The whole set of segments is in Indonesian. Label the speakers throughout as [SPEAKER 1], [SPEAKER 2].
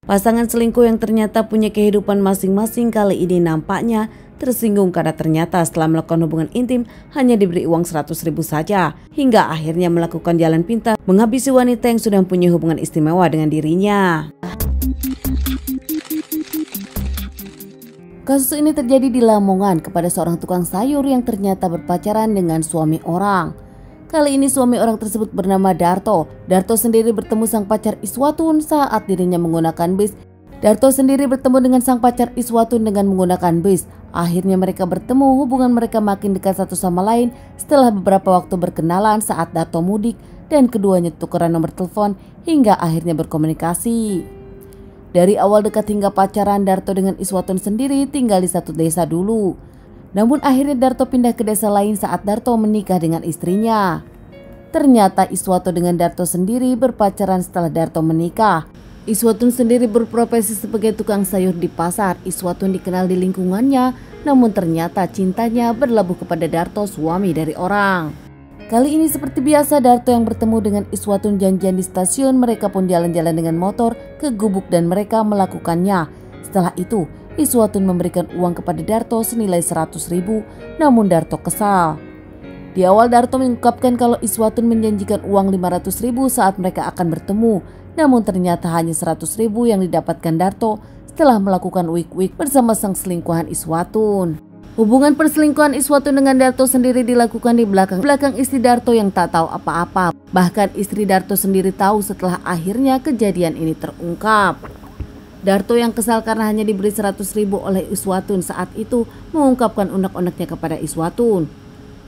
[SPEAKER 1] Pasangan selingkuh yang ternyata punya kehidupan masing-masing kali ini nampaknya tersinggung karena ternyata setelah melakukan hubungan intim hanya diberi uang 100.000 saja, hingga akhirnya melakukan jalan pintas menghabisi wanita yang sudah punya hubungan istimewa dengan dirinya. Kasus ini terjadi di Lamongan kepada seorang tukang sayur yang ternyata berpacaran dengan suami orang. Kali ini suami orang tersebut bernama Darto. Darto sendiri bertemu sang pacar Iswatun saat dirinya menggunakan bis. Darto sendiri bertemu dengan sang pacar Iswatun dengan menggunakan bis. Akhirnya mereka bertemu, hubungan mereka makin dekat satu sama lain setelah beberapa waktu berkenalan saat Darto mudik dan keduanya tukeran nomor telepon hingga akhirnya berkomunikasi. Dari awal dekat hingga pacaran, Darto dengan Iswatun sendiri tinggal di satu desa dulu. Namun akhirnya Darto pindah ke desa lain saat Darto menikah dengan istrinya. Ternyata Iswatun dengan Darto sendiri berpacaran setelah Darto menikah. Iswatun sendiri berprofesi sebagai tukang sayur di pasar. Iswatun dikenal di lingkungannya, namun ternyata cintanya berlabuh kepada Darto, suami dari orang. Kali ini seperti biasa Darto yang bertemu dengan Iswatun janjian di stasiun. Mereka pun jalan-jalan dengan motor ke gubuk dan mereka melakukannya. Setelah itu Iswatun memberikan uang kepada Darto senilai 100.000, namun Darto kesal. Di awal Darto mengungkapkan kalau Iswatun menjanjikan uang 500.000 saat mereka akan bertemu, namun ternyata hanya 100.000 yang didapatkan Darto setelah melakukan wik-wik bersama sang selingkuhan Iswatun. Hubungan perselingkuhan Iswatun dengan Darto sendiri dilakukan di belakang istri Darto yang tak tahu apa-apa. Bahkan istri Darto sendiri tahu setelah akhirnya kejadian ini terungkap. Darto yang kesal karena hanya diberi 100.000 oleh Iswatun saat itu mengungkapkan unek-uneknya kepada Iswatun.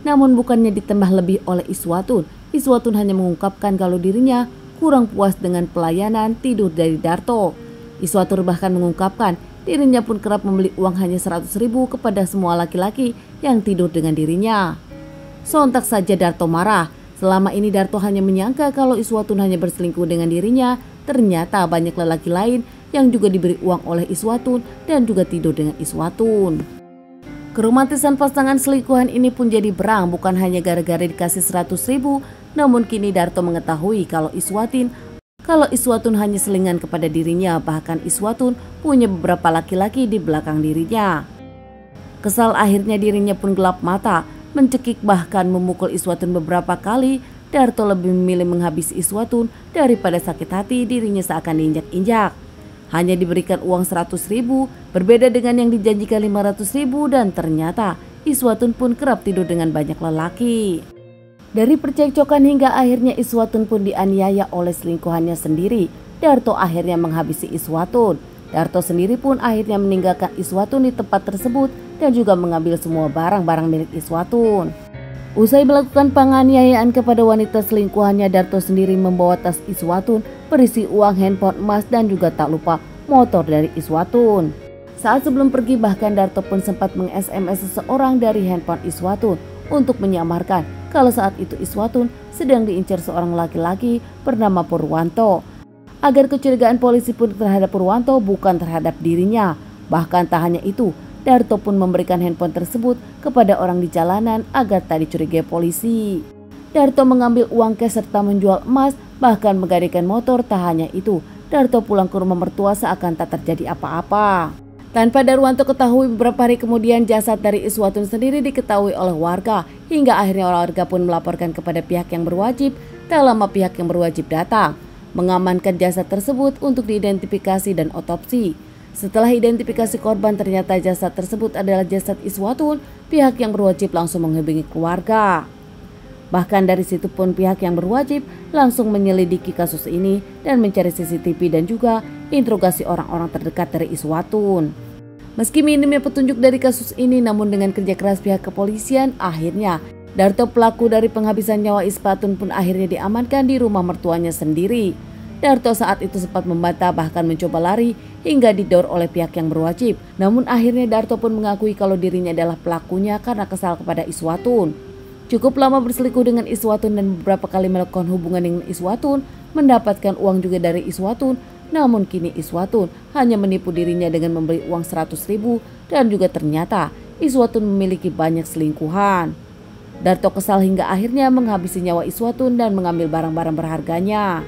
[SPEAKER 1] Namun bukannya ditambah lebih oleh Iswatun, Iswatun hanya mengungkapkan kalau dirinya kurang puas dengan pelayanan tidur dari Darto. Iswatun bahkan mengungkapkan dirinya pun kerap membeli uang hanya 100.000 kepada semua laki-laki yang tidur dengan dirinya. Sontak saja Darto marah. Selama ini Darto hanya menyangka kalau Iswatun hanya berselingkuh dengan dirinya, ternyata banyak lelaki lain yang juga diberi uang oleh Iswatun dan juga tidur dengan Iswatun. Keromantisan pasangan selingkuhan ini pun jadi berang bukan hanya gara-gara dikasih 100.000, namun kini Darto mengetahui kalau Iswatun hanya selingan kepada dirinya, bahkan Iswatun punya beberapa laki-laki di belakang dirinya. Kesal akhirnya dirinya pun gelap mata, mencekik bahkan memukul Iswatun beberapa kali. Darto lebih memilih menghabisi Iswatun daripada sakit hati dirinya seakan diinjak-injak. Hanya diberikan uang 100.000, berbeda dengan yang dijanjikan 500.000 dan ternyata Iswatun pun kerap tidur dengan banyak lelaki. Dari percekcokan hingga akhirnya Iswatun pun dianiaya oleh selingkuhannya sendiri. Darto akhirnya menghabisi Iswatun. Darto sendiri pun akhirnya meninggalkan Iswatun di tempat tersebut dan juga mengambil semua barang-barang milik Iswatun. Usai melakukan penganiayaan kepada wanita selingkuhannya, Darto sendiri membawa tas Iswatun berisi uang, handphone, emas, dan juga tak lupa motor dari Iswatun. Saat sebelum pergi bahkan Darto pun sempat meng-SMS seseorang dari handphone Iswatun untuk menyamarkan kalau saat itu Iswatun sedang diincar seorang laki-laki bernama Purwanto. Agar kecurigaan polisi pun terhadap Purwanto bukan terhadap dirinya. Bahkan tak hanya itu, Darto pun memberikan handphone tersebut kepada orang di jalanan agar tak dicurigai polisi. Darto mengambil uang cash serta menjual emas, bahkan menggadaikan motor. Tak hanya itu, Darto pulang ke rumah mertua seakan tak terjadi apa-apa. Tanpa Darwanto ketahui, beberapa hari kemudian jasad dari Iswatun sendiri diketahui oleh warga. Hingga akhirnya warga pun melaporkan kepada pihak yang berwajib. Tak lama pihak yang berwajib datang, mengamankan jasad tersebut untuk diidentifikasi dan otopsi. Setelah identifikasi korban, ternyata jasad tersebut adalah jasad Iswatun. Pihak yang berwajib langsung menghubungi keluarga. Bahkan dari situ pun pihak yang berwajib langsung menyelidiki kasus ini dan mencari CCTV dan juga interogasi orang-orang terdekat dari Iswatun. Meski minimnya petunjuk dari kasus ini, namun dengan kerja keras pihak kepolisian, akhirnya Darto, pelaku dari penghabisan nyawa Iswatun, pun akhirnya diamankan di rumah mertuanya sendiri. Darto saat itu sempat membantah bahkan mencoba lari hingga didor oleh pihak yang berwajib. Namun akhirnya Darto pun mengakui kalau dirinya adalah pelakunya karena kesal kepada Iswatun. Cukup lama berselingkuh dengan Iswatun dan beberapa kali melakukan hubungan dengan Iswatun, mendapatkan uang juga dari Iswatun. Namun kini Iswatun hanya menipu dirinya dengan memberi uang 100.000 dan juga ternyata Iswatun memiliki banyak selingkuhan. Darto kesal hingga akhirnya menghabisi nyawa Iswatun dan mengambil barang-barang berharganya.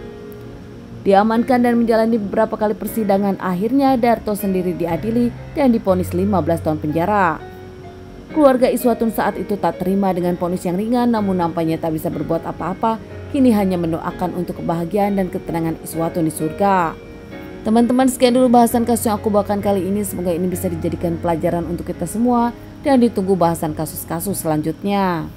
[SPEAKER 1] Diamankan dan menjalani beberapa kali persidangan, akhirnya Darto sendiri diadili dan divonis 15 tahun penjara. Keluarga Iswatun saat itu tak terima dengan vonis yang ringan, namun nampaknya tak bisa berbuat apa-apa. Kini hanya mendoakan untuk kebahagiaan dan ketenangan Iswatun di surga. Teman-teman, sekian dulu bahasan kasus yang aku bawakan kali ini. Semoga ini bisa dijadikan pelajaran untuk kita semua dan ditunggu bahasan kasus-kasus selanjutnya.